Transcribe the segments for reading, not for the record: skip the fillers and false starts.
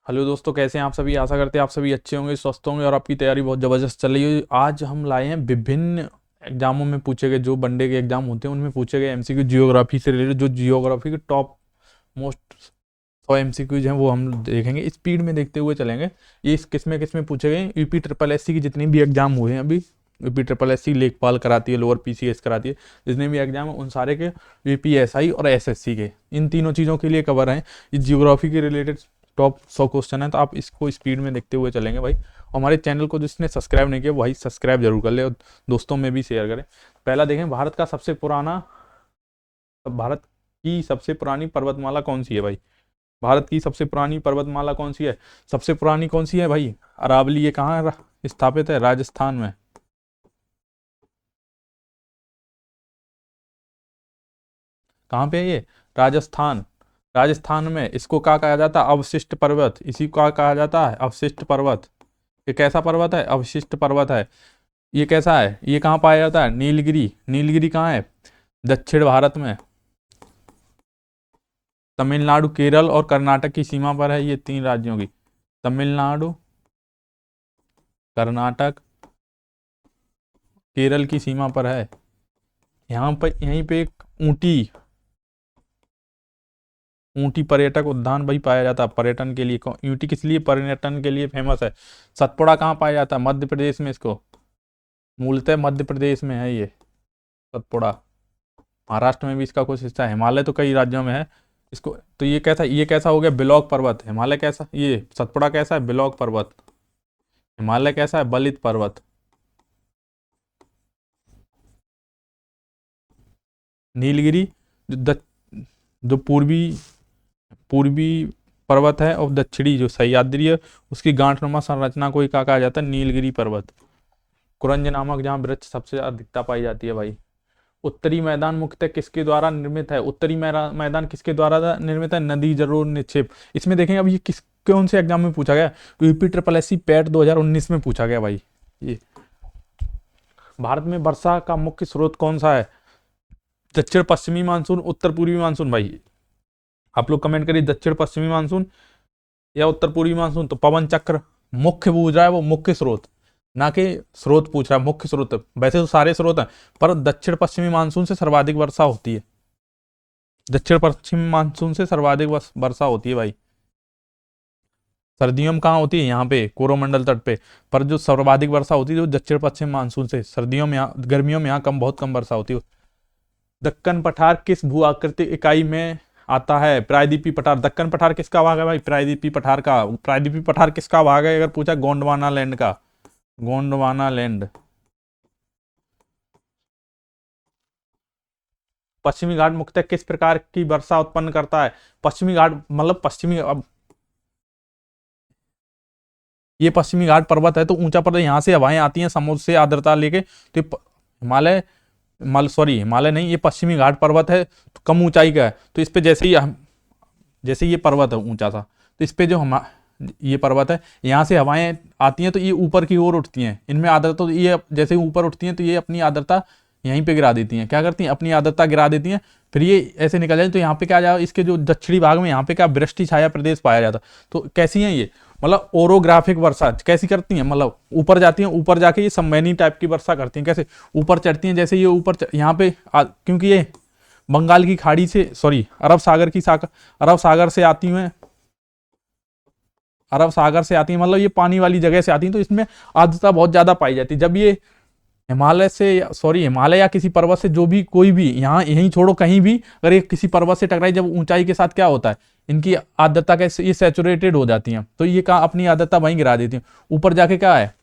Hello दोस्तों, कैसे हैं आप सभी। आशा करते हैं आप सभी अच्छे होंगे, स्वस्थ होंगे और आपकी तैयारी बहुत ज़बरदस्त चल रही है। आज हम लाए हैं विभिन्न एग्जामों में पूछे गए, जो वनडे के एग्जाम होते हैं उनमें पूछे गए एमसीक्यू जियोग्राफी से रिलेटेड। जो जियोग्राफी के टॉप मोस्ट 100 एमसीक्यूज हैं वो हम देखेंगे, स्पीड में देखते हुए चलेंगे। ये किस में पूछे गए, यूपी ट्रिपल एस सी की जितनी भी एग्जाम हुए हैं अभी, यूपी ट्रिपल एस सी लेखपाल कराती है, लोअर पीसीएस कराती है, जितने भी एग्जाम है उन सारे के यूपीएसआई और एसएससी के, इन तीनों चीज़ों के लिए कवर हैं। ये जियोग्राफी के रिलेटेड टॉप 100 क्वेश्चन है, तो आप इसको स्पीड में देखते हुए चलेंगे भाई। हमारे चैनल को जिसने सब्सक्राइब नहीं किया भाई सब्सक्राइब जरूर कर ले और दोस्तों में भी शेयर करें। पहला देखें, भारत की सबसे पुरानी पर्वतमाला कौन सी है भाई। भारत की सबसे पुरानी पर्वतमाला कौन सी है, सबसे पुरानी कौन सी है भाई। अरावली। ये कहाँ स्थापित है, राजस्थान में। कहाँ पे है ये, राजस्थान। राजस्थान में इसको क्या कहा जाता है, अवशिष्ट पर्वत। इसी को क्या कहा जाता है, अवशिष्ट पर्वत। ये कैसा पर्वत है, अवशिष्ट पर्वत है। ये कैसा है, ये कहाँ पाया जाता है, नीलगिरी। नीलगिरी कहाँ है, दक्षिण भारत में। तमिलनाडु, केरल और कर्नाटक की सीमा पर है, ये तीन राज्यों की। तमिलनाडु, कर्नाटक, केरल की सीमा पर है। यहाँ पर यहीं पे एक ऊटी ऊटी पर्यटक उद्यान भाई पाया जाता है पर्यटन के लिए। ऊटी किस लिए पर्यटन के लिए फेमस है। सतपुड़ा कहाँ पाया जाता है, मध्य प्रदेश में। इसको मूलतः मध्य प्रदेश में है ये सतपुड़ा। महाराष्ट्र में भी इसका कुछ हिस्सा है, हिमालय तो कई राज्यों में है इसको। तो ये कैसा हो गया, बिलॉक पर्वत। हिमालय कैसा, ये सतपुड़ा कैसा है, बिलॉक पर्वत। हिमालय कैसा है, बलित पर्वत। नीलगिरी जो जो पूर्वी पूर्वी पर्वत है, और दक्षिणी जो सह्याद्री है उसकी गांठनुमा संरचना को ही क्या कहा जाता है, नीलगिरी पर्वत। कुरंज नामक जहाँ वृक्ष सबसे अधिकता पाई जाती है भाई। उत्तरी मैदान मुख्यतः किसके द्वारा निर्मित है, उत्तरी मैदान किसके द्वारा निर्मित है, नदी जरूर निक्षेप। इसमें देखेंगे अब ये किस कौन से एग्जाम में पूछा गया, UP triple S C PET 2019 में पूछा गया भाई। ये भारत में वर्षा का मुख्य स्रोत कौन सा है, दक्षिण पश्चिमी मानसून, उत्तर पूर्वी मानसून। भाई आप लोग कमेंट करिए, दक्षिण पश्चिमी मानसून या उत्तर पूर्वी मानसून। तो पवन चक्र मुख्य पूछ रहा है, वो मुख्य स्रोत ना कि स्रोत पूछ रहा है, मुख्य स्रोत। वैसे तो सारे स्रोत हैं, पर दक्षिण पश्चिमी मानसून से सर्वाधिक वर्षा होती है। दक्षिण पश्चिमी मानसून से सर्वाधिक वर्षा होती है भाई। सर्दियों में कहाँ होती है, यहाँ पे कोरोमंडल तट पे। पर जो सर्वाधिक वर्षा होती है वो दक्षिण पश्चिम मानसून से। सर्दियों में यहाँ, गर्मियों में यहाँ बहुत कम वर्षा होती है। दक्कन पठार किस भू आकृति इकाई में आता है, प्रायद्वीपीय पठार। दक्कन पठार किसका भाग है भाई, प्रायद्वीपीय पठार का। प्रायद्वीपीय पठार किसका भाग है अगर पूछा, गोंडवाना लैंड का। गोंडवाना लैंड। पश्चिमी घाट मुख्यतः किस प्रकार की वर्षा उत्पन्न करता है। पश्चिमी घाट मतलब पश्चिमी, अब ये पश्चिमी घाट पर्वत है तो ऊंचा पर्वत, यहाँ से हवाएं आती हैं समुद्र से आर्द्रता लेके। तो हिमालय, सॉरी हिमालय नहीं, ये पश्चिमी घाट पर्वत है तो कम ऊंचाई का है। तो इस पे जैसे ये पर्वत है ऊंचा सा, तो इस पे जो हम ये पर्वत है, यहाँ से हवाएं आती हैं तो ये ऊपर की ओर उठती हैं। इनमें आर्द्रता, तो ये जैसे ऊपर उठती हैं तो ये अपनी आर्द्रता यहीं पे गिरा देती हैं। क्या करती हैं, अपनी आर्द्रता गिरा देती हैं। फिर ये ऐसे निकल जाए तो यहाँ पे क्या जाए, इसके जो दक्षिणी भाग में यहाँ पे क्या वृष्टि छाया प्रदेश पाया जाता। तो कैसी है ये, मतलब ओरोग्राफिक वर्षा कैसी करती हैं, मतलब ऊपर जाती हैं, ऊपर जाके ये सम्मेनी टाइप की वर्षा करती हैं। कैसे, ऊपर चढ़ती हैं, जैसे ये ऊपर यहाँ पे क्योंकि ये बंगाल की खाड़ी से, सॉरी अरब सागर से आती हैं, अरब सागर से आती है, मतलब ये पानी वाली जगह से आती है। तो इसमें आर्द्रता बहुत ज्यादा पाई जाती है। जब ये हिमालय या किसी पर्वत से, जो भी कोई भी, यहाँ यहीं छोड़ो कहीं भी, अगर ये किसी पर्वत से टकराई, जब ऊंचाई के साथ क्या होता है, इनकी आर्द्रता कैसे, ये सैचुरेटेड हो जाती हैं। तो ये कहाँ अपनी आर्द्रता वहीं गिरा देती हैं। ऊपर जाके क्या है,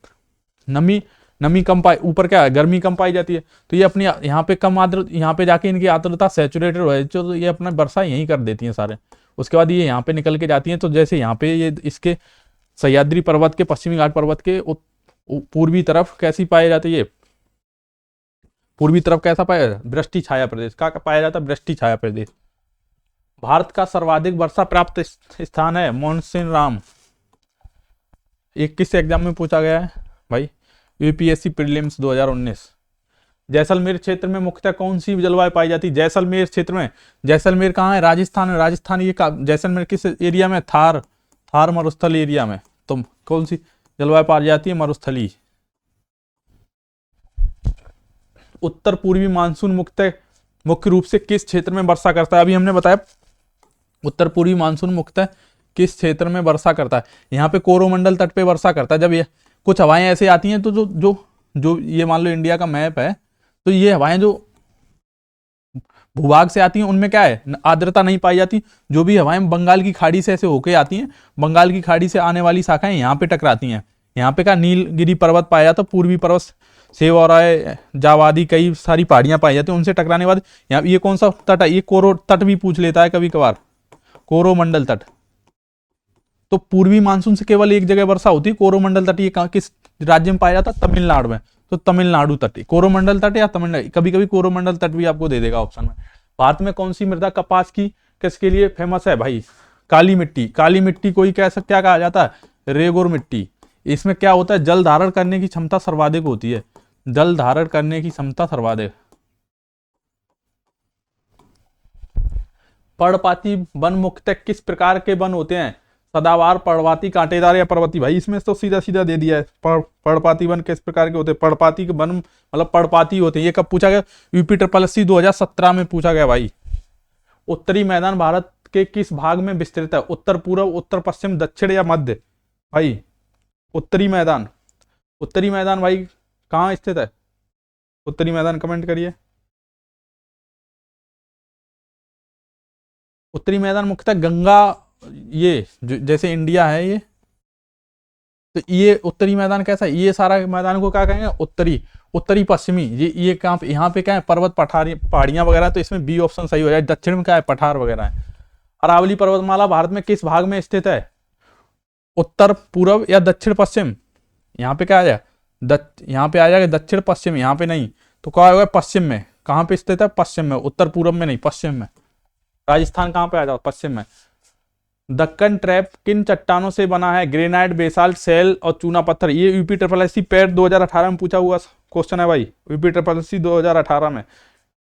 नमी नमी कम पाई, ऊपर क्या है, गर्मी कम पाई जाती है। तो ये अपनी यहाँ पे कम आर्द्रता, यहाँ पे जाके इनकी आर्द्रता सैचुरेटेड हो जाती है, तो ये अपना वर्षा यहीं कर देती हैं सारे। उसके बाद ये यहाँ पे निकल के जाती हैं। तो जैसे यहाँ पे ये इसके सह्याद्री पर्वत के, पश्चिमी घाट पर्वत के पूर्वी तरफ कैसी पाई जाती है, पूर्वी तरफ कैसा पाया जाता है, वृष्टि छाया प्रदेश का पाया जाता है, वृष्टि छाया प्रदेश। भारत का सर्वाधिक वर्षा प्राप्त स्थान है मानसून राम। एक किस एग्जाम में पूछा गया है भाई, यूपीएससी प्रीलिम्स 2019। जैसलमेर क्षेत्र में मुख्यतः कौन सी जलवायु पाई जाती है, जैसलमेर क्षेत्र में। जैसलमेर कहाँ है, राजस्थान में। राजस्थान ये जैसलमेर किस एरिया में, थार थार मरुस्थल एरिया में। तो कौन सी जलवायु पाई जाती है? मरुस्थली। उत्तर पूर्वी मानसून मुख्य रूप से किस क्षेत्र में वर्षा करता है? अभी हमने बताया उत्तर पूर्वी मानसून मुख्यतः किस क्षेत्र में वर्षा करता है। यहाँ पे कोरोमंडल तट पे वर्षा करता है। जब ये कुछ हवाएं ऐसे आती हैं तो जो जो जो ये मान लो इंडिया का मैप है, तो ये हवाएं जो भूभाग से आती हैं उनमें क्या है? आर्द्रता नहीं पाई जाती। जो भी हवाएं बंगाल की खाड़ी से ऐसे होके आती हैं, बंगाल की खाड़ी से आने वाली शाखाएं यहाँ पे टकराती हैं। यहाँ पे क्या नीलगिरी पर्वत पाया जाता है, पूर्वी पर्वत सेवौराय जावादी कई सारी पहाड़ियां पाई जाती हैं, उनसे टकराने के बाद यहाँ ये कौन सा तट है? ये कोरो तट भी पूछ लेता है कभी कभार, कोरोमंडल तट। तो पूर्वी मानसून से केवल एक जगह वर्षा होती है, कोरोमंडल तट। ये किस राज्य में पाया जाता है? तमिलनाडु में। तो तमिलनाडु तट, कोरोमंडल तट या तमिलनाडु, कभी कभी कोरोमंडल तट भी आपको दे देगा ऑप्शन में। भारत में कौन सी मृदा कपास की किसके लिए फेमस है भाई? काली मिट्टी। काली मिट्टी को ही क्या कहा जाता है? रेगोर मिट्टी। इसमें क्या होता है? जल धारण करने की क्षमता सर्वाधिक होती है। जल धारण करने की क्षमता सर्वाधिक। पर्णपाती वन मुख्यतः किस प्रकार के वन होते हैं? सदाबहार, पर्णपाती, कांटेदार या पर्वतीय? भाई इसमें तो सीधा सीधा दे दिया है। पर्णपाती वन किस प्रकार के होते हैं? पर्णपाती के वन मतलब पर्णपाती होते हैं। ये कब पूछा गया? यूपी SSC 2017 में पूछा गया भाई। उत्तरी मैदान भारत के किस भाग में विस्तृत है? उत्तर पूर्व, उत्तर पश्चिम, दक्षिण या मध्य? भाई उत्तरी मैदान। उत्तरी मैदान भाई कहाँ स्थित है? उत्तरी मैदान कमेंट करिए। उत्तरी मैदान मुख्यतः गंगा, ये जैसे इंडिया है ये, तो ये उत्तरी मैदान कैसा है? ये सारा मैदान को क्या कहेंगे? उत्तरी पश्चिमी। ये कहाँ पे? यहाँ पे क्या है? पर्वत पहाड़ियां वगैरह, तो इसमें बी ऑप्शन सही हो जाए। दक्षिण में क्या है? पठार वगैरह है। अरावली पर्वतमाला भारत में किस भाग में स्थित है? उत्तर पूर्व या दक्षिण पश्चिम? यहाँ पे क्या आ जाएगा? यहाँ पे आ जाएगा दक्षिण पश्चिम, यहाँ पे नहीं। तो क्या होगा? पश्चिम में। कहाँ पे स्थित है? पश्चिम में। उत्तर पूर्व में नहीं, पश्चिम में। राजस्थान कहाँ पे आ जाओ? पश्चिम में। दक्कन ट्रैप किन चट्टानों से बना है? ग्रेनाइट, बेसाल्ट, सेल और चूना पत्थर। ये यूपी पेट 2018 में पूछा हुआ क्वेश्चन है भाई, यूपी 2018 में।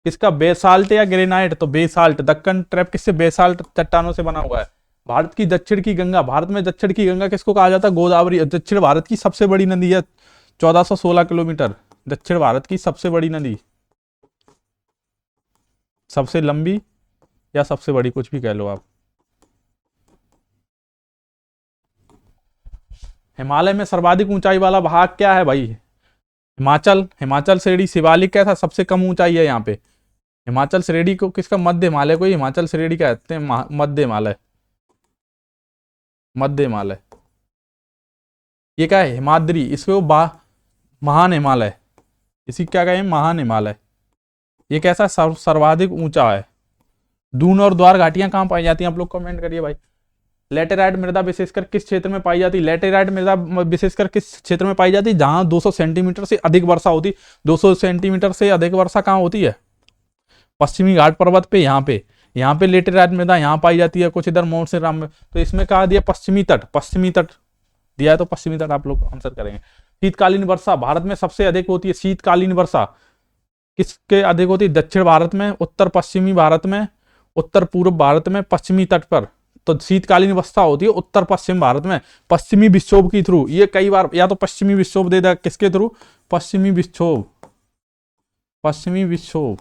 किसका? बेसाल्ट या ग्रेनाइट? तो बेसाल्ट। दक्कन ट्रैप किससे? बेसाल्ट चट्टानों से बना हुआ है। भारत की दक्षिण की गंगा। भारत में दक्षिण की गंगा किसको कहा जाता है? गोदावरी। दक्षिण भारत की सबसे बड़ी नदी है, 1416 किलोमीटर। दक्षिण भारत की सबसे बड़ी नदी, सबसे लंबी या सबसे बड़ी, कुछ भी कह लो आप। हिमालय में सर्वाधिक ऊंचाई वाला भाग क्या है भाई? हिमाचल श्रेणी। शिवालिक कैसा? सबसे कम ऊंचाई है यहाँ पे। हिमाचल श्रेणी को किसका? मध्य हिमालय को ही हिमाचल श्रेणी कहते हैं। मध्य हिमालय, मध्य हिमालय। ये क्या है? हिमाद्री। इसको महान हिमालय, इसी क्या कहें? महान हिमालय। ये कैसा? सर्वाधिक ऊंचा है। दून और द्वार घाटियां कहाँ पाई जाती हैं? आप लोग कमेंट करिए भाई। लेटेराइट मृदा विशेषकर किस क्षेत्र में पाई जाती है? लेटेराइट मृदा विशेषकर किस क्षेत्र में पाई जाती है? जहां 200 सेंटीमीटर से अधिक वर्षा होती। 200 सेंटीमीटर से अधिक वर्षा कहाँ होती है? पश्चिमी घाट पर्वत पे। यहाँ पे लेटेराइट मृदा यहाँ पाई जाती है, कुछ इधर मोरसिराम में। तो इसमें कहा दिया पश्चिमी तट। पश्चिमी तट दिया है तो पश्चिमी तट आप लोग आंसर करेंगे। शीतकालीन वर्षा भारत में सबसे अधिक होती है। शीतकालीन वर्षा किसके अधिक होती है? दक्षिण भारत में, उत्तर पश्चिमी भारत में, उत्तर पूर्व भारत में, पश्चिमी तट पर। तो शीतकालीन वर्षा होती है उत्तर पश्चिम भारत में, पश्चिमी विक्षोभ के थ्रू। ये कई बार या तो पश्चिमी विक्षोभ दे देगा, किसके थ्रू? पश्चिमी विक्षोभ। पश्चिमी विक्षोभ।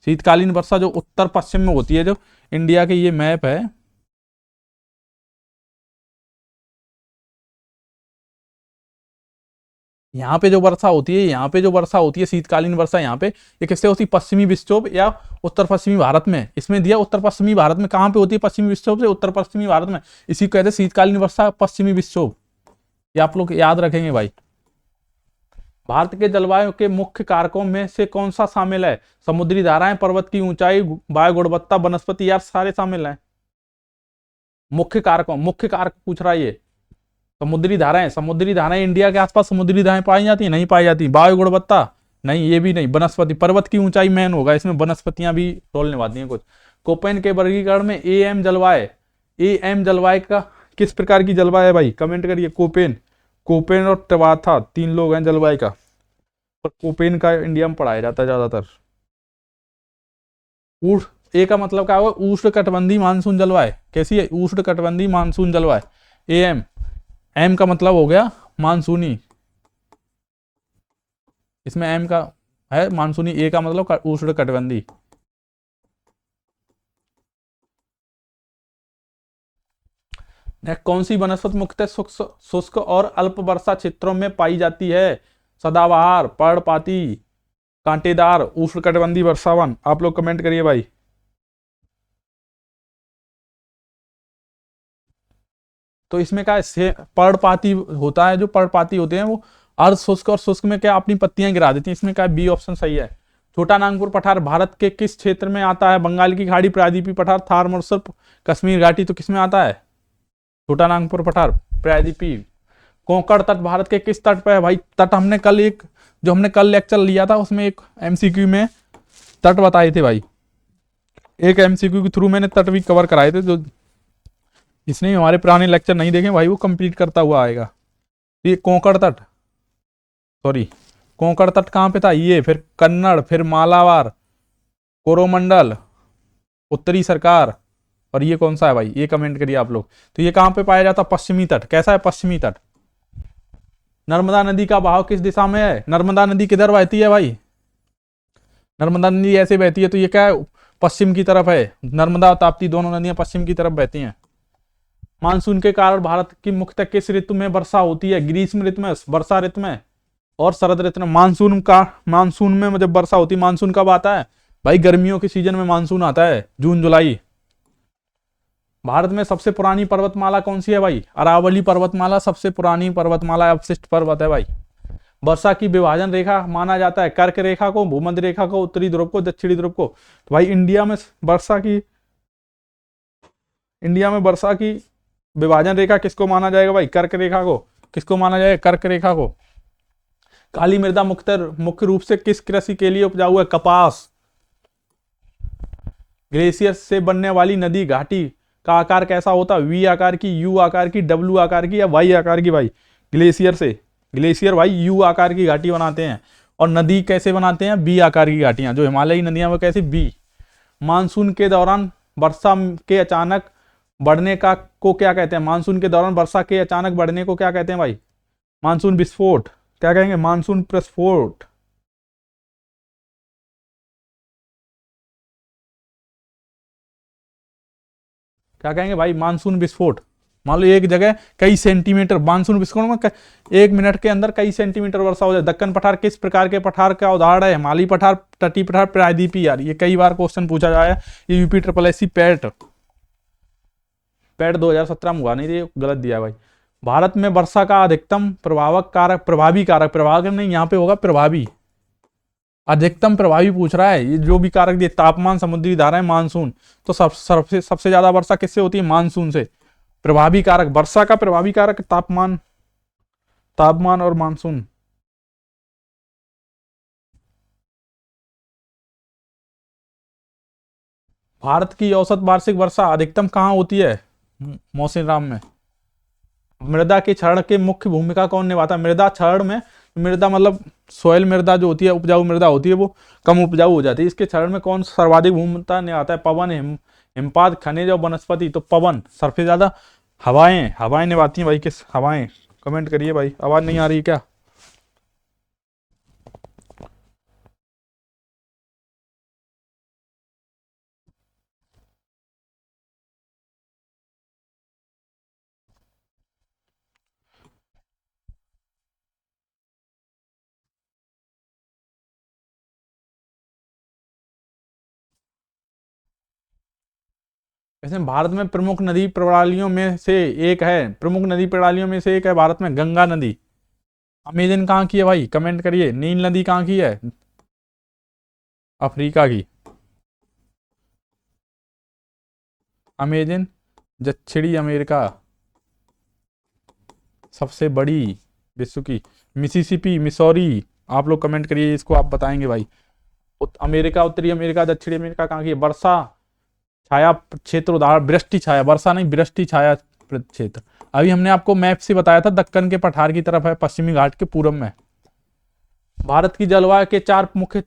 शीतकालीन वर्षा जो उत्तर पश्चिम में होती है, जो इंडिया के ये मैप है, यहाँ पे जो वर्षा होती है, यहाँ पे जो वर्षा होती है शीतकालीन वर्षा, यहाँ पे ये किससे होती है? पश्चिमी विक्षोभ या उत्तर पश्चिमी भारत में। इसमें दिया उत्तर पश्चिमी भारत में। कहाँ पे होती है? पश्चिमी विक्षोभ से उत्तर पश्चिमी भारत में। इसी को कहते हैं शीतकालीन वर्षा, पश्चिमी विक्षोभ। ये आप लोग याद रखेंगे भाई। भारत के जलवायु के मुख्य कारकों में से कौन सा शामिल है? समुद्री धाराएं, पर्वत की ऊंचाई, वायु गुणवत्ता, वनस्पति, यार सारे शामिल हैं। मुख्य कारकों, मुख्य कारक पूछ रहा है ये। समुद्री धाराएं इंडिया के आसपास समुद्री धाराएं पाई जाती है? नहीं पाई जाती। वायु गुणवत्ता नहीं, ये भी नहीं। वनस्पति, पर्वत की ऊंचाई मेन होगा, इसमें वनस्पतियां भी रोल निभाती हैं कुछ। कोपेन के वर्गीकरण में एएम जलवायु का किस प्रकार की जलवायु है भाई? कमेंट करिए। कोपेन और टवाथा 3 लोग हैं जलवायु का, पर कोपेन का इंडिया में पढ़ाया जाता है ज्यादातर। ए का मतलब क्या होगा, उष्ण कटिबंधीय मानसून जलवायु। कैसी है, उष्ण कटिबंधीय मानसून जलवायु। एम, एम का मतलब हो गया मानसूनी, इसमें एम का है मानसूनी, ए का मतलब उष्ण कटिबंधीय। कौन सी वनस्पति मुख्यतः शुष्क और अल्प वर्षा क्षेत्रों में पाई जाती है? सदाबहार, पर्णपाती, कांटेदार, उष्णकटिबंधीय वर्षावन। आप लोग कमेंट करिए भाई। तो इसमें क्या है, पर्णपाती होता है, जो पर्णपाती होते हैं वो अर्ध शुष्क और शुष्क में क्या अपनी पत्तियां गिरा देती हैं। इसमें क्या बी ऑप्शन सही है। छोटा नागपुर पठार भारत के किस क्षेत्र में आता है? बंगाल की खाड़ी, प्रायद्वीपीय पठार, थार मरुस्थल, कश्मीर घाटी। तो किसमें आता है? छोटा नागपुर पठार, प्रायद्वीपीय। कोंकण तट भारत के किस तट पर है? भाई तट हमने कल एक, जो हमने कल लेक्चर लिया था उसमें एक एमसीक्यू में तट बताए थे भाई, एक एमसीक्यू के थ्रू मैंने तट भी कवर कराए थे। जो जिसने हमारे पुराने लेक्चर नहीं देखे भाई वो कंप्लीट करता हुआ आएगा। ये कोंकण तट, सॉरी कोंकण तट कहाँ पे था? ये फिर कन्नड़, फिर मालाबार, कोरोमंडल, उत्तरी सरकार, और ये कौन सा है भाई? ये कमेंट करिए आप लोग। तो ये कहाँ पे पाया जाता? पश्चिमी तट। कैसा है पश्चिमी तट? नर्मदा नदी का बहाव किस दिशा में है? नर्मदा नदी किधर बहती है भाई? नर्मदा नदी ऐसे बहती है, तो ये क्या है? पश्चिम की तरफ है। नर्मदा और ताप्ती दोनों नदियां पश्चिम की तरफ बहती हैं। मानसून के कारण भारत की मुख्यतः किस ऋतु में वर्षा होती है? ग्रीष्म ऋतु में, वर्षा ऋतु में और शरद ऋतु में। मानसून में जब वर्षा होती है, मानसून कब आता है भाई? गर्मियों के सीजन में मानसून आता है, जून जुलाई। भारत में सबसे पुरानी पर्वतमाला कौन सी है भाई? अरावली पर्वतमाला सबसे पुरानी पर्वतमाला, अवशिष्ट पर्वत है भाई। वर्षा की विभाजन रेखा माना जाता है कर्क रेखा को, भूमध्य रेखा को, उत्तरी ध्रुव को, दक्षिणी ध्रुव को। तो भाई इंडिया में वर्षा की विभाजन रेखा किसको माना जाएगा भाई? कर्क रेखा को। किसको माना जाएगा? कर्क रेखा को। काली मृदा मुख्य रूप से किस कृषि के लिए उपजाऊ है? कपास। ग्लेशियर से बनने वाली नदी घाटी का आकार कैसा होता है? वी आकार की, यू आकार की, डब्ल्यू आकार की या वाई आकार की भाई? ग्लेशियर भाई यू आकार की घाटी बनाते हैं, और नदी कैसे बनाते हैं? बी आकार की घाटियां। जो हिमालयी नदियां वो कैसे? बी। मानसून के दौरान वर्षा के अचानक बढ़ने को क्या कहते हैं? मानसून के दौरान वर्षा के अचानक बढ़ने को क्या कहते हैं भाई? मानसून विस्फोट। क्या कहेंगे? मानसून प्रस्फोट। क्या कहेंगे भाई? मानसून विस्फोट। मान लो एक जगह कई सेंटीमीटर, मानसून विस्फोट में एक मिनट के अंदर कई सेंटीमीटर वर्षा हो जाए। दक्कन पठार किस प्रकार के पठार का उदाहरण है? हिमालयी पठार, तटीय पठार, प्रायद्वीपीय। यार ये कई बार क्वेश्चन पूछा जाए। ये यूपी SSC पैट 2017 में हुआ नहीं, ये गलत दिया भाई। भारत में वर्षा का अधिकतम प्रभावी कारक नहीं, यहाँ पे होगा प्रभावी। अधिकतम प्रभावी पूछ रहा है, ये जो भी कारक दिए, तापमान, समुद्री धाराएं, मानसून। तो सबसे ज्यादा वर्षा किससे होती है? मानसून से। प्रभावी कारक, वर्षा का प्रभावी कारक तापमान और मानसून। भारत की औसत वार्षिक वर्षा अधिकतम कहाँ होती है? मौसिनराम में। मृदा के क्षरण के मुख्य भूमिका कौन निभाता है? मृदा क्षरण में, मृदा मतलब सोयल मृदा जो होती है, उपजाऊ मृदा होती है, वो कम उपजाऊ हो जाती है। इसके क्षरण में कौन सर्वाधिक भूमिका निभाता है? पवन, हिमपात, खनिज और वनस्पति। तो पवन सबसे ज्यादा। हवाएं निभाती हैं भाई। किस हवाएं? कमेंट करिए भाई। आवाज नहीं आ रही क्या? वैसे भारत में प्रमुख नदी प्रणालियों में से एक है भारत में गंगा नदी। अमेजन कहाँ की है भाई? कमेंट करिए। नील नदी कहाँ की है? अफ्रीका की। अमेजन दक्षिणी अमेरिका। सबसे बड़ी विश्व की मिसिसिपी, मिसौरी। आप लोग कमेंट करिए, इसको आप बताएंगे भाई। अमेरिका, उत्तरी अमेरिका, दक्षिणी अमेरिका कहाँ की है? वर्षा छाया क्षेत्र उदाहरण वृष्टि छाया, वर्षा नहीं वृष्टि छाया क्षेत्र। अभी हमने आपको मैप से बताया था, दक्कन के पठार की तरफ है, पश्चिमी घाट के पूरब में। भारत की जलवायु के 4 मुख्य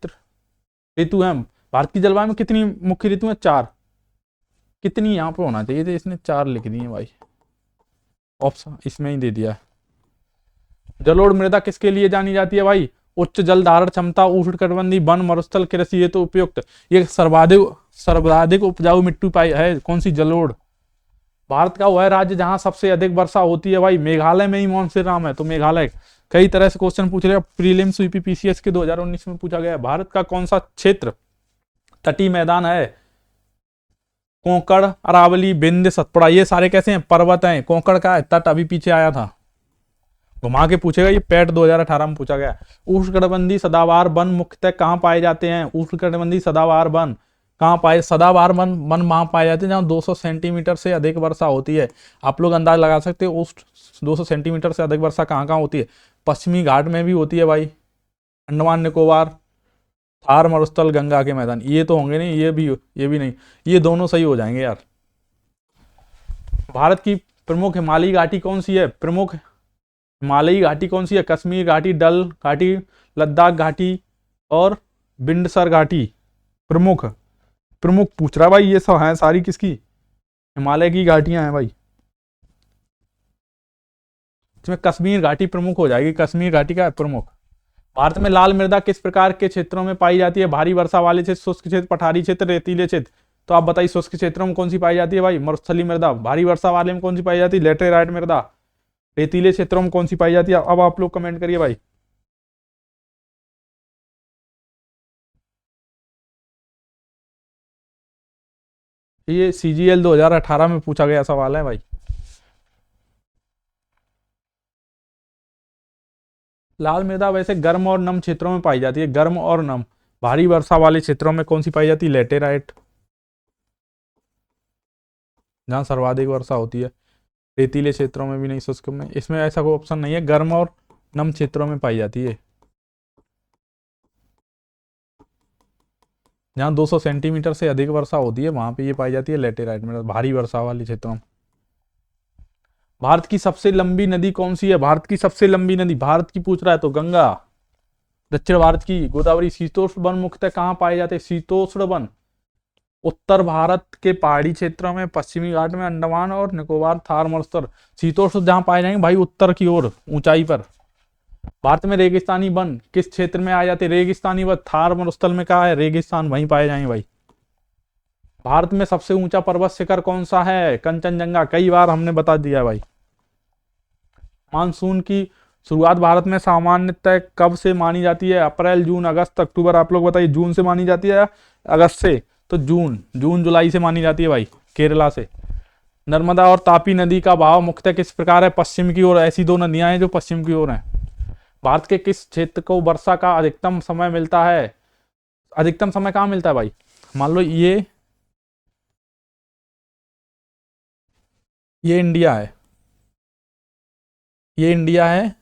ऋतु हैं। भारत की जलवायु में कितनी मुख्य ऋतु है? 4। कितनी यहाँ पे होना चाहिए थे, इसने 4 लिख दिए भाई, ऑप्शन इसमें ही दे दिया। जलोढ़ मृदा किसके लिए जानी जाती है भाई? उच्च जल धारण क्षमता, उष्णकटिबंधीय वन, मरुस्थल कृषि हेतु उपयुक्त। ये सर्वाधिक उपजाऊ मिट्टी पाई है कौन सी? जलोढ़। भारत का वह राज्य जहां सबसे अधिक वर्षा होती है भाई? मेघालय में ही मानसून है, तो मेघालय। कई तरह से क्वेश्चन पूछ रहे हैं, प्रीलिम्स यूपीपीसीएस के 2019 में पूछा गया। भारत का कौन सा क्षेत्र तटीय मैदान है? कोंकण, अरावली, विंध्य, सतपुड़ा। ये सारे कैसे हैं? पर्वत हैं। कोंकण का तट अभी पीछे आया था, घुमा के पूछेगा, ये पैट 2018 में पूछा गया। उष्णकटिबंधीय सदाबहार वन मुख्यतः कहाँ पाए जाते हैं? उष्णकटिबंधीय सदाबहार वन कहाँ पाए? सदाबहार वन वहाँ पाए जाते हैं जहाँ 200 सेंटीमीटर से अधिक वर्षा होती है। आप लोग अंदाज लगा सकते हो उस 200 सेंटीमीटर से अधिक वर्षा कहाँ कहाँ होती है? पश्चिमी घाट में भी होती है भाई, अंडमान निकोबार, थार मरुस्थल, गंगा के मैदान। ये तो होंगे नहीं, ये भी नहीं, ये दोनों सही हो जाएंगे यार। भारत की प्रमुख हिमालयी घाटी कौन सी है? प्रमुख हिमालयी घाटी कौन सी है? कश्मीर घाटी, डल घाटी, लद्दाख घाटी और बिंडसर घाटी। प्रमुख पूछ रहा भाई, ये सब हैं सारी किसकी? हिमालय की घाटियां हैं भाई। इसमें कश्मीर घाटी प्रमुख हो जाएगी, कश्मीर घाटी का प्रमुख। भारत में लाल मृदा किस प्रकार के क्षेत्रों में पाई जाती है? भारी वर्षा वाले क्षेत्र, शुष्क क्षेत्र, पठारी क्षेत्र, रेतीले क्षेत्र। तो आप बताइए शुष्क क्षेत्रों में कौन सी पाई जाती है भाई? मरुस्थलीय मृदा। भारी वर्षा वाले में कौन सी पाई जाती है? लेटेराइट मृदा। रेतीले क्षेत्रों में कौन सी पाई जाती है? अब आप लोग कमेंट करिए भाई। ये CGL 2018 में पूछा गया सवाल है भाई। लाल मृदा वैसे गर्म और नम क्षेत्रों में पाई जाती है, गर्म और नम। भारी वर्षा वाले क्षेत्रों में कौन सी पाई जाती है? लेटेराइट, जहाँ सर्वाधिक वर्षा होती है। रेतीले क्षेत्रों में भी नहीं, शुष्क में। इसमें ऐसा कोई ऑप्शन नहीं है, गर्म और नम क्षेत्रों में पाई जाती है। जहाँ 200 सेंटीमीटर से अधिक वर्षा होती है वहां पे ये पाई जाती है लेटेराइट में, भारी वर्षा वाले क्षेत्रों में। भारत की सबसे लंबी नदी कौन सी है? भारत की सबसे लंबी नदी, भारत की पूछ रहा है तो गंगा। दक्षिण भारत की गोदावरी। शीतोष्ण वन मुख्यतः कहाँ पाए जाते हैं? शीतोष्ण वन उत्तर भारत के पहाड़ी क्षेत्रों में, पश्चिमी घाट में, अंडमान और निकोबार, थार मरुस्थल। शीतोष्ण जहां पाए जाएंगे भाई? उत्तर की ओर, ऊंचाई पर। भारत में रेगिस्तानी वन किस क्षेत्र में आ जाते हैं? रेगिस्तानी वन थार मरुस्थल में कहा है? रेगिस्तान, वहीं पाए जाएंगे भाई। भारत में सबसे ऊंचा पर्वत शिखर कौन सा है? कंचनजंगा। कई बार हमने बता दिया भाई। मानसून की शुरुआत भारत में सामान्यतः कब से मानी जाती है? अप्रैल, जून, अगस्त, अक्टूबर। आप लोग बताइए, जून से मानी जाती है या अगस्त से? तो जून जुलाई से मानी जाती है भाई, केरला से। नर्मदा और तापी नदी का बहाव मुख्यतः किस प्रकार है? पश्चिम की ओर। ऐसी दो नदियां हैं जो पश्चिम की ओर हैं। भारत के किस क्षेत्र को वर्षा का अधिकतम समय मिलता है? अधिकतम समय कहाँ मिलता है भाई? मान लो ये इंडिया है, ये इंडिया है,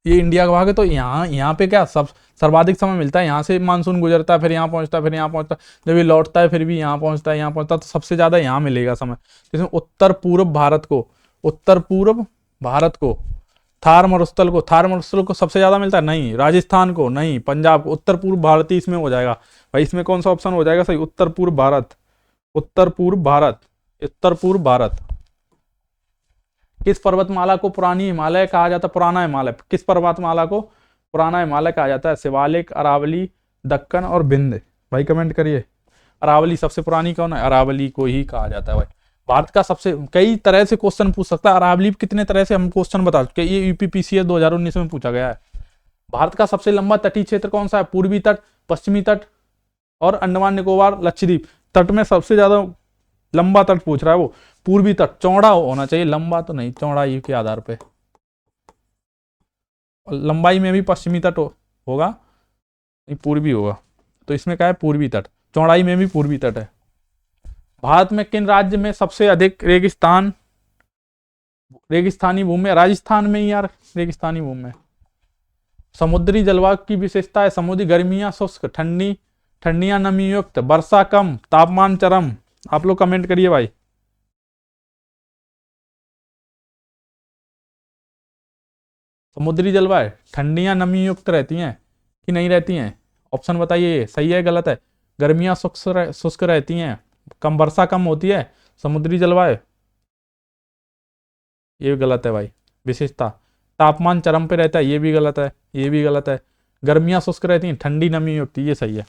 ये इंडिया का भाग है। तो यहाँ पे क्या सब सर्वाधिक समय मिलता है? यहाँ से मानसून गुजरता है, फिर यहाँ पहुंचता है, फिर यहाँ पहुंचता है, जब ये लौटता है फिर भी यहाँ पहुंचता है, यहाँ पहुंचता है, तो सबसे ज्यादा यहाँ मिलेगा समय। जिसमें उत्तर पूर्व भारत को थार मरुस्थल को सबसे ज्यादा मिलता है? नहीं। राजस्थान को? नहीं। पंजाब को? उत्तर पूर्व भारत ही इसमें हो जाएगा भाई। इसमें कौन सा ऑप्शन हो जाएगा सही? उत्तर पूर्व भारत। उत्तर पूर्व भारत। किस पर्वतमाला को पुरानी हिमालय कहा जाता है? पुराना हिमालय। किस पर्वतमाला को पुराना हिमालय कहा जाता है? शिवालिक, अरावली, दक्कन और विंध्य। भाई कमेंट करिए। अरावली सबसे पुरानी कौन है? अरावली को ही कहा जाता है भाई। भारत का सबसे, कई तरह से क्वेश्चन पूछ सकता है। अरावली कितने तरह से हम क्वेश्चन बता चुके, ये यूपीपीसीएस 2019 में पूछा गया है। भारत का सबसे लंबा तटीय क्षेत्र कौन सा है? पूर्वी तट, पश्चिमी तट और अंडमान निकोबार, लक्षद्वीप। तट में सबसे ज्यादा लंबा तट पूछ रहा है वो पूर्वी तट। चौड़ा होना चाहिए, लंबा तो नहीं, चौड़ाई के आधार पे। लंबाई में भी पश्चिमी तट होगा, नहीं पूर्वी होगा। तो इसमें क्या है? पूर्वी तट। चौड़ाई में भी पूर्वी तट है। भारत में किन राज्य में सबसे अधिक रेगिस्तानी भूमि है? राजस्थान में ही यार रेगिस्तानी भूमि है। समुद्री जलवायु की विशेषता है? समुद्री गर्मियां शुष्क, ठंडियां नमी युक्त, वर्षा कम, तापमान चरम। आप लोग कमेंट करिए भाई। समुद्री जलवायु ठंडी या नमी युक्त रहती हैं कि नहीं रहती हैं? ऑप्शन बताइए, सही है गलत है? गर्मियां शुष्क रहती हैं, कम वर्षा कम होती है, समुद्री जलवायु, ये गलत है भाई। विशेषता, तापमान चरम पे रहता है, ये भी गलत है, ये भी गलत है। गर्मियां शुष्क रहती हैं, ठंडी नमी युक्त, ये सही है।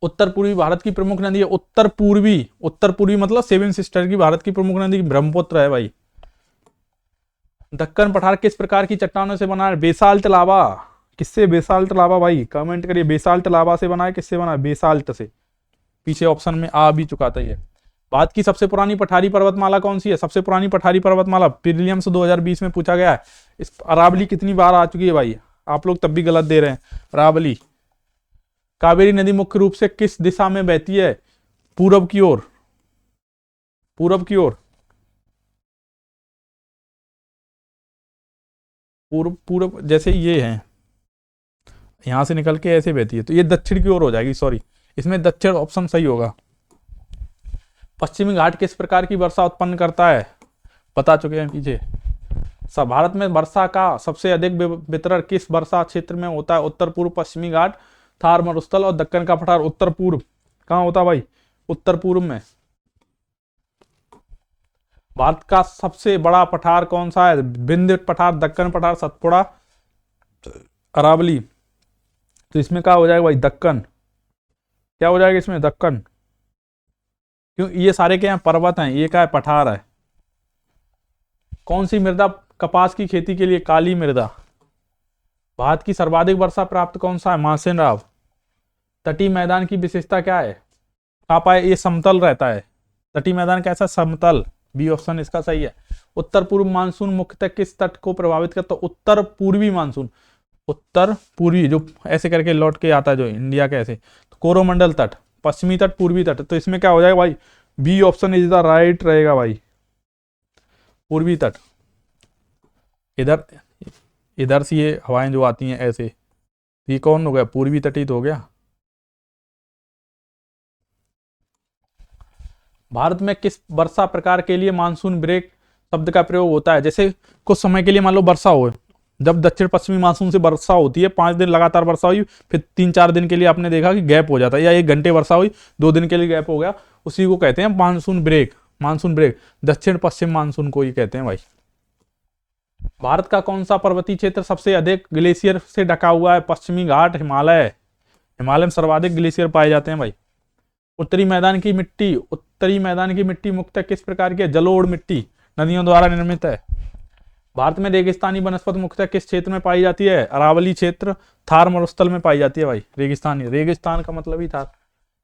उत्तर पूर्वी भारत की प्रमुख नदी है, उत्तर पूर्वी मतलब सेवन सिस्टर की भारत की प्रमुख नदी ब्रह्मपुत्र है भाई। दक्कन पठार किस प्रकार की चट्टानों से बना है? बेसाल्ट लावा। किससे? बेसाल्ट लावा भाई, कमेंट करिए। बेसाल्ट लावा से बना है, किससे बना है? बेसाल्ट से। पीछे ऑप्शन में आ भी चुका था ये। भारत की सबसे पुरानी पठारी पर्वतमाला कौन सी है? सबसे पुरानी पठारी पर्वतमाला प्रीलिम्स 2020 में पूछा गया है। इस अरावली कितनी बार आ चुकी है भाई? आप लोग तब भी गलत दे रहे हैं। अरावली। कावेरी नदी मुख्य रूप से किस दिशा में बहती है? पूरब की ओर, पूरब की ओर, पूरब जैसे ये है, यहां से निकल के ऐसे बहती है, तो ये दक्षिण की ओर हो जाएगी। सॉरी, इसमें दक्षिण ऑप्शन सही होगा। पश्चिमी घाट किस प्रकार की वर्षा उत्पन्न करता है? बता चुके हैं पीछे। सब भारत में वर्षा का सबसे अधिक वितरण किस वर्षा क्षेत्र में होता है? उत्तर पूर्व पश्चिमी घाट, थार मरुस्थल और दक्कन का पठार। उत्तर पूर्व कहाँ होता है भाई? उत्तर पूर्व में। भारत का सबसे बड़ा पठार कौन सा है? विंध्य पठार, दक्कन पठार, सतपुड़ा, अरावली। तो इसमें क्या हो जाएगा भाई? दक्कन। क्या हो जाएगा इसमें? दक्कन। क्यों? ये सारे क्या हैं? पर्वत हैं। ये क्या है? पठार है। कौन सी मृदा कपास की खेती के लिए? काली मृदा। भारत की सर्वाधिक वर्षा प्राप्त कौन सा है? मानसून राव। तटीय मैदान की विशेषता क्या है? कहाँ पाए? ये समतल रहता है। तटीय मैदान कैसा? समतल। बी ऑप्शन इसका सही है। उत्तर पूर्व मानसून मुख्यतः किस तट को प्रभावित करता है? उत्तर पूर्वी मानसून। उत्तर पूर्वी जो ऐसे करके लौट के आता है, जो इंडिया के ऐसे, तो कोरोमंडल तट, पश्चिमी तट, पूर्वी तट। तो इसमें क्या हो जाएगा भाई? B option is the right रहेगा भाई, पूर्वी तट। इधर इधर से ये हवाएं जो आती हैं ऐसे, ये कौन हो गया? पूर्वी तट ही तो हो गया। भारत में किस वर्षा प्रकार के लिए मानसून ब्रेक शब्द का प्रयोग होता है? जैसे कुछ समय के लिए मान लो वर्षा हो, जब दक्षिण पश्चिमी मानसून से वर्षा होती है, 5 दिन लगातार वर्षा हुई, फिर 3-4 दिन के लिए आपने देखा कि गैप हो जाता है, या 1 घंटे वर्षा हुई, 2 दिन के लिए गैप हो गया, उसी को कहते हैं मानसून ब्रेक। मानसून ब्रेक दक्षिण पश्चिम मानसून को ही कहते हैं भाई। भारत का कौन सा पर्वतीय क्षेत्र सबसे अधिक ग्लेशियर से ढका हुआ है? पश्चिमी घाट, हिमालय। हिमालय में सर्वाधिक ग्लेशियर पाए जाते हैं भाई। उत्तरी मैदान की मिट्टी मुख्यतः किस प्रकार की है? जलोढ़ मिट्टी, नदियों द्वारा निर्मित है। भारत में रेगिस्तानी वनस्पति मुख्यतः किस क्षेत्र में पाई जाती है? अरावली क्षेत्र, थार मरुस्थल में पाई जाती है भाई। रेगिस्तानी, रेगिस्तान का मतलब ही थार।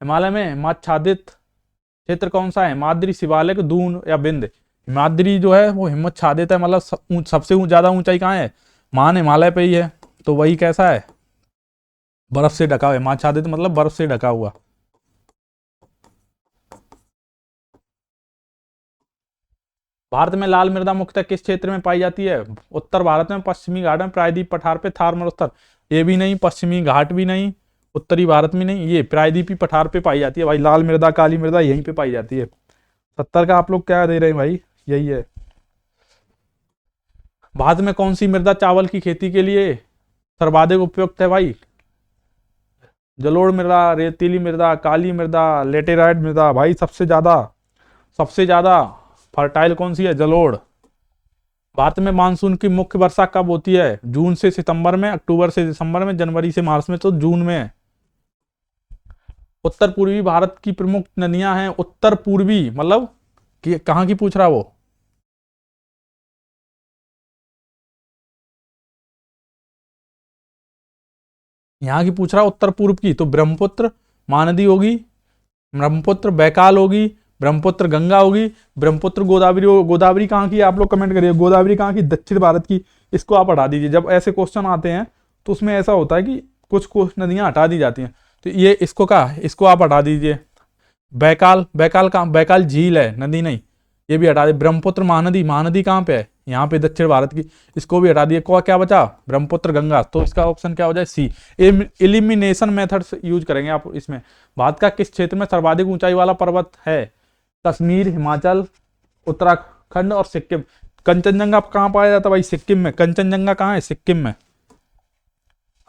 हिमालय में हिमाच्छादित क्षेत्र कौन सा है? हिमाद्री, शिवालिक, दून या विंध्य। हिमाद्री जो है वो हिमच्छादित है, मतलब सबसे ज्यादा ऊंचाई कहाँ है? मान हिमालय पे ही है, तो वही कैसा है? बर्फ से ढका हुआ। हिमाच्छादित मतलब बर्फ से ढका हुआ। भारत में लाल मृदा मुख्यतः किस क्षेत्र में पाई जाती है? उत्तर भारत में पश्चिमी घाट में, प्रायद्वीप पठार पे, थार मरुस्थल। ये भी नहीं, पश्चिमी घाट भी नहीं, उत्तरी भारत में नहीं, ये प्रायद्वीपी पठार पे पाई जाती है भाई। लाल मृदा, काली मृदा यहीं पे पाई जाती है। 70 का आप लोग क्या दे रहे हैं भाई? यही है। भारत में कौन सी मृदा चावल की खेती के लिए सर्वाधिक उपयुक्त है भाई? जलोढ़ मृदा, रेतीली मृदा, काली मृदा, लेटेराइट मृदा। भाई सबसे ज्यादा फर्टाइल कौन सी है? जलोढ़। भारत में मानसून की मुख्य वर्षा कब होती है? जून से सितंबर में, अक्टूबर से दिसंबर में, जनवरी से मार्च में, तो जून में। उत्तर पूर्वी भारत की प्रमुख नदियां हैं। उत्तर पूर्वी मतलब कहां की पूछ रहा वो? यहां की पूछ रहा उत्तर पूर्व की, तो ब्रह्मपुत्र महानदी होगी, ब्रह्मपुत्र बैकाल होगी, ब्रह्मपुत्र गंगा होगी, ब्रह्मपुत्र गोदावरी। गोदावरी कहाँ की? आप लोग कमेंट करिए, गोदावरी कहाँ की? दक्षिण भारत की। इसको आप हटा दीजिए। जब ऐसे क्वेश्चन आते हैं तो उसमें ऐसा होता है कि कुछ नदियां हटा दी जाती हैं, तो ये इसको आप हटा दीजिए। बैकाल कहाँ? बैकाल झील है, नदी नहीं, ये भी हटा दे। ब्रह्मपुत्र महानदी कहाँ पे है? यहाँ पे दक्षिण भारत की, इसको भी हटा दिए। क्या बचा? ब्रह्मपुत्र गंगा। तो इसका ऑप्शन क्या हो जाए? सी। एलिमिनेशन मेथड यूज करेंगे आप इसमें। भारत का किस क्षेत्र में सर्वाधिक ऊंचाई वाला पर्वत है? कश्मीर, हिमाचल, उत्तराखंड और सिक्किम। कंचनजंगा कहाँ पाया जाता है भाई? सिक्किम में। कंचनजंगा कहाँ है? सिक्किम में।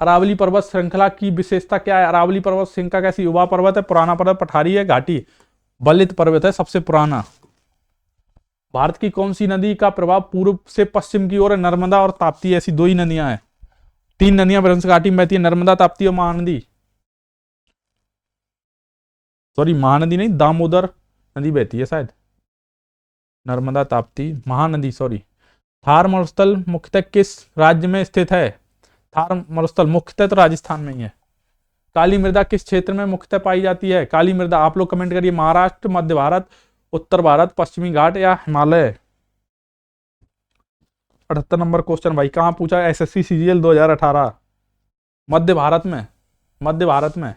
अरावली पर्वत श्रृंखला की विशेषता क्या है? अरावली पर्वत श्रृंखला कैसी? युवा पर्वत है, पुराना पर्वत, पठारी है, घाटी? बलित पर्वत है सबसे पुराना। भारत की कौन सी नदी का प्रभाव पूर्व से पश्चिम की ओर है? नर्मदा और ताप्ती, ऐसी दो ही नदियां हैं। तीन नदियां भ्रंश घाटी में बहती है, नर्मदा, ताप्ती और महानदी। सॉरी, महानदी नहीं, दामोदर नदी बहती है शायद। नर्मदा, ताप्ती, महानदी, सॉरी। थार मरुस्थल मुख्यतः किस राज्य में स्थित है? थार मरुस्थल मुख्यतः तो राजस्थान में ही है। काली मृदा किस क्षेत्र में मुख्यतः पाई जाती है? काली मृदा आप लोग कमेंट करिए। महाराष्ट्र, मध्य भारत, उत्तर भारत, पश्चिमी घाट या हिमालय? 78 नंबर क्वेश्चन भाई, कहां पूछा? SSC CGL 2018। मध्य भारत में, मध्य भारत में,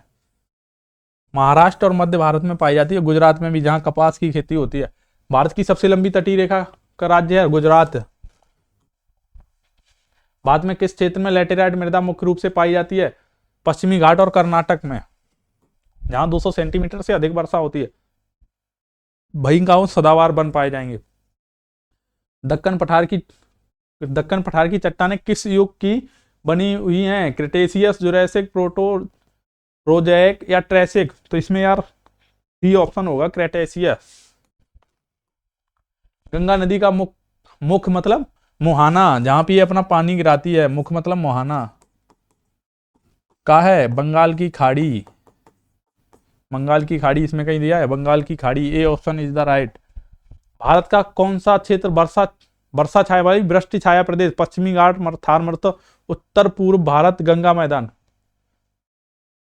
महाराष्ट्र और मध्य भारत में पाई जाती है। गुजरात में भी, जहां कपास की खेती होती है। भारत की सबसे लंबी तटीय रेखा का राज्य है गुजरात। भारत में किस क्षेत्र में लैटेराइट मृदा मुख्य रूप से पाई जाती है? पश्चिमी घाट और कर्नाटक में, जहां 200 सेंटीमीटर से अधिक वर्षा होती है। वहीं गांव सदाबहार बन पाए जाएंगे। दक्कन पठार की चट्टानें किस युग की बनी हुई हैं? क्रिटेशियस, जुरैसिक, प्रोटोरोजैक या ट्रेसिक? तो इसमें यार सी ऑप्शन होगा, क्रेटेशियस। गंगा नदी का मुख मतलब मुहाना, जहां पे अपना पानी गिराती है। मुख मतलब मुहाना का है? बंगाल की खाड़ी। बंगाल की खाड़ी इसमें कहीं दिया है, बंगाल की खाड़ी। A option is the right. Bharat का कौन सा क्षेत्र वर्षा छाया वाली वृष्टि छाया प्रदेश? पश्चिमी घाट, थार मरुस्थल, उत्तर पूर्व भारत, गंगा मैदान?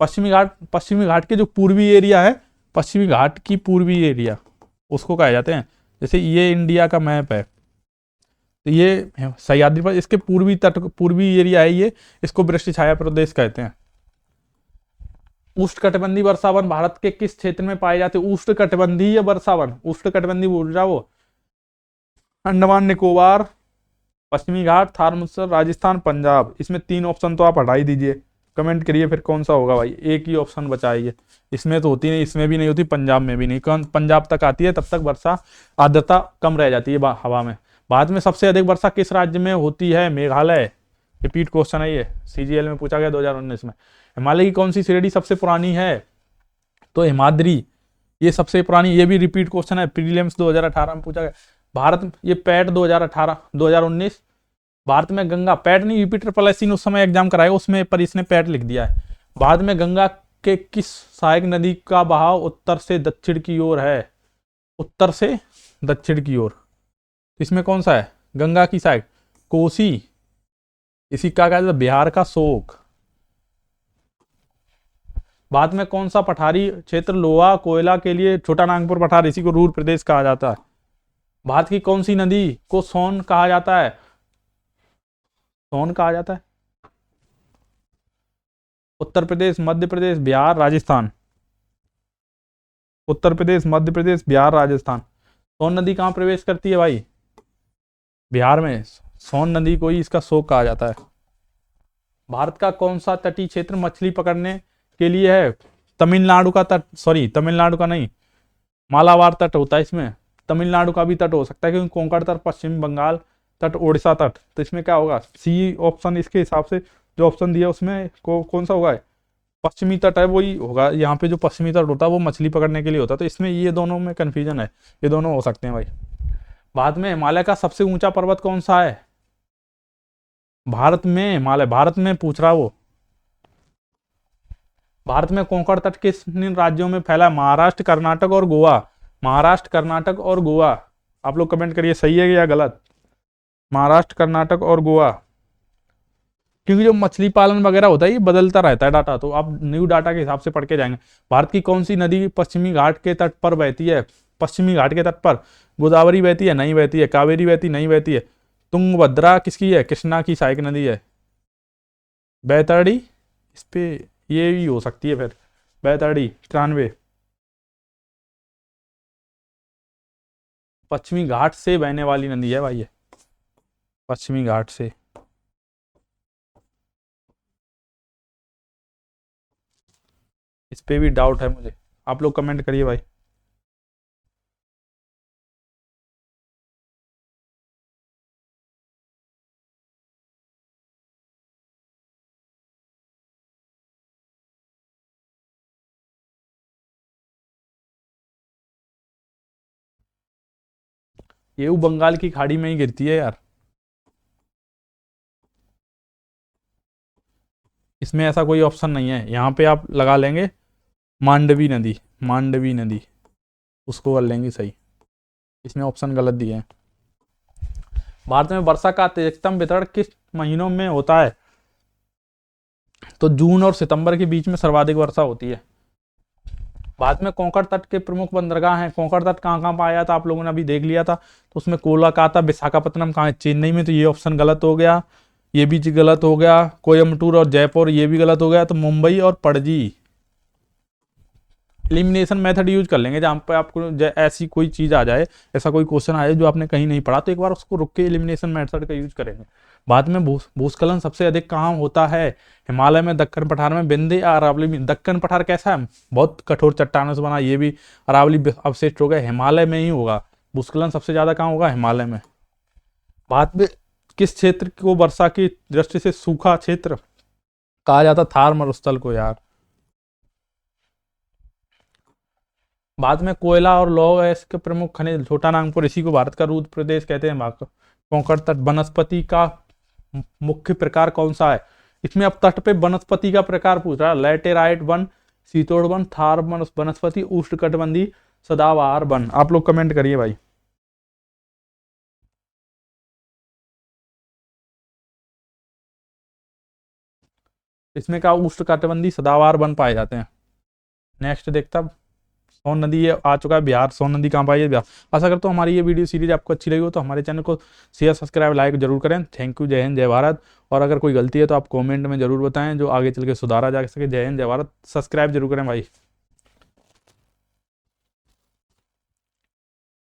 पश्चिमी घाट के जो पूर्वी एरिया है, पश्चिमी घाट की पूर्वी एरिया उसको कहे जाते हैं। जैसे ये इंडिया का मैप है, तो ये सह्याद्री पर इसके पूर्वी एरिया है ये, इसको वृष्टि छाया प्रदेश कहते हैं। उष्णकटिबंधीय वर्षावन भारत के किस क्षेत्र में पाए जाते हैं? उष्णकटिबंधीय वर्षावन, उष्णकटिबंधीय बोल रहा वो। अंडमान निकोबार, पश्चिमी घाट, थार मरुस्थल, राजस्थान, पंजाब? इसमें 3 ऑप्शन तो आप हटा ही दीजिए, कमेंट करिए फिर कौन सा होगा भाई। एक ही ऑप्शन बचाइए। इसमें तो होती नहीं, इसमें भी नहीं होती, पंजाब में भी नहीं। पंजाब तक आती है, तब तक वर्षा आर्द्रता कम रह जाती है हवा में। भारत में सबसे अधिक वर्षा किस राज्य में होती है? मेघालय। रिपीट क्वेश्चन है ये, सीजीएल में पूछा गया 2019 में। हिमालय की कौन सी श्रेणी सबसे पुरानी है? तो हिमाद्री, ये सबसे पुरानी। ये भी रिपीट क्वेश्चन है, प्रीलिम्स 2018 में पूछा गया। भारत, ये पैट 2019। भारत में गंगा, पैट नहीं, यूपी ट्रिपल एससी ने उस समय एग्जाम कराया उसमें, पर इसने पैट लिख दिया है। भारत में गंगा के किस सहायक नदी का बहाव उत्तर से दक्षिण की ओर है? उत्तर से दक्षिण की ओर। इसमें कौन सा है? गंगा की सहायक, कोसी। इसी का कहते हैं बिहार का शोक। भारत में कौन सा पठारी क्षेत्र लोहा कोयला के लिए छोटा नागपुर पठार, इसी को रूर प्रदेश कहा जाता है? भारत की कौन सी नदी को सोन कहा जाता है? सोन कहा जाता है। उत्तर प्रदेश, मध्य प्रदेश, बिहार, राजस्थान? उत्तर प्रदेश, मध्य प्रदेश, बिहार, राजस्थान। सोन नदी कहां प्रवेश करती है भाई? बिहार में। सोन नदी को ही इसका शोक कहा जाता है। भारत का कौन सा तटीय क्षेत्र मछली पकड़ने के लिए है? तमिलनाडु का तट, सॉरी तमिलनाडु का नहीं, मालाबार तट होता है इसमें। तमिलनाडु का भी तट हो सकता है, क्योंकि कोंकण तट, पश्चिम बंगाल तट, उड़ीसा तट। तो इसमें क्या होगा? सी ऑप्शन इसके हिसाब से जो ऑप्शन दिया उसमें कौन सा होगा? पश्चिमी तट है वही होगा। यहाँ पे जो पश्चिमी तट होता है वो मछली पकड़ने के लिए होता है, तो इसमें ये दोनों में कंफ्यूजन है, ये दोनों हो सकते हैं भाई। भारत में हिमालय का सबसे ऊंचा पर्वत कौन सा है? भारत में हिमालय, भारत में पूछ रहा वो। भारत में कोंकण तट किस राज्यों में फैला है? महाराष्ट्र, कर्नाटक और गोवा? महाराष्ट्र, कर्नाटक और गोवा? आप लोग कमेंट करिए सही है या गलत। महाराष्ट्र, कर्नाटक और गोवा। क्योंकि जो मछली पालन वगैरह होता है ये बदलता रहता है डाटा, तो आप न्यू डाटा के हिसाब से पढ़ के जाएंगे। भारत की कौन सी नदी पश्चिमी घाट के तट पर बहती है? पश्चिमी घाट के तट पर गोदावरी बहती है? नहीं बहती है। कावेरी बहती? नहीं बहती है। तुंगभद्रा किसकी है? कृष्णा की सहायक नदी है। बैतरणी, इस पे ये भी हो सकती है फिर। बैतरणी 93। पश्चिमी घाट से बहने वाली नदी है भाई ये, पश्चिमी घाट से। इस पे भी डाउट है मुझे, आप लोग कमेंट करिए भाई। ये बंगाल की खाड़ी में ही गिरती है यार। इसमें ऐसा कोई ऑप्शन नहीं है, यहाँ पे आप लगा लेंगे मांडवी नदी, मांडवी नदी, उसको कर लेंगे सही। इसमें ऑप्शन गलत दिए हैं। भारत में वर्षा का अधिकतम वितरण किस महीनों में होता है? तो जून और सितंबर के बीच में सर्वाधिक वर्षा होती है। भारत में कोंकण तट के प्रमुख बंदरगाह हैं। कोंकण तट कहाँ कहाँ पाया था आप लोगों ने अभी देख लिया था, तो उसमें कोलकाता, विशाखापट्टनम कहाँ है? चेन्नई में, तो ये ऑप्शन गलत हो गया, ये भी गलत हो गया। कोयम्बटूर और जयपुर, ये भी गलत हो गया। तो मुंबई और पणजी। एलिमिनेशन मेथड यूज कर लेंगे, जहाँ पे आपको ऐसी कोई चीज़ आ जाए, ऐसा कोई क्वेश्चन आ जाए जो आपने कहीं नहीं पढ़ा, तो एक बार उसको रुक के एलिमिनेशन मेथड का यूज करेंगे। बाद में भूस्खलन सबसे अधिक कहाँ होता है? हिमालय में, दक्कन पठार में, विंध्य या अरावली में? दक्कन पठार कैसा है? बहुत कठोर चट्टानों से बना, ये भी अरावली अवशिष्ट हो गए। हिमालय में ही होगा भूस्खलन सबसे ज्यादा, कहाँ होगा? हिमालय में। भारत में किस क्षेत्र को वर्षा की दृष्टि से सूखा क्षेत्र कहा जाता? थार मरुस्थल को यार। भारत में कोयला और लौह गैस के प्रमुख खनिज, छोटा नागपुर, इसी को भारत का रुद्र प्रदेश कहते हैं। कोंकण तट वनस्पति का मुख्य प्रकार कौन सा है? इसमें अब तट पे वनस्पति का प्रकार पूछ रहा है। लैटेराइट वन, शीतोड़ वन, थार वनस्पति, उष्णकटिबंधीय सदाबहार वन। आप लोग कमेंट करिए भाई। इसमें क्या उष्णकटिबंधीय सदाबहार वन पाए जाते हैं। नेक्स्ट देखता, सोन नदी ये आ चुका है बिहार। सोन नदी कहाँ पाई है? बिहार। आशा करता हूँ हमारी ये वीडियो सीरीज आपको अच्छी लगी हो, तो हमारे चैनल को शेयर, सब्सक्राइब, लाइक जरूर करें। Thank you. जय हिंद, जय भारत। और अगर कोई गलती है तो आप कमेंट में जरूर बताएं, जो आगे चल के सुधारा जा सके। जय हिंद, जय भारत। सब्सक्राइब जरूर करें भाई।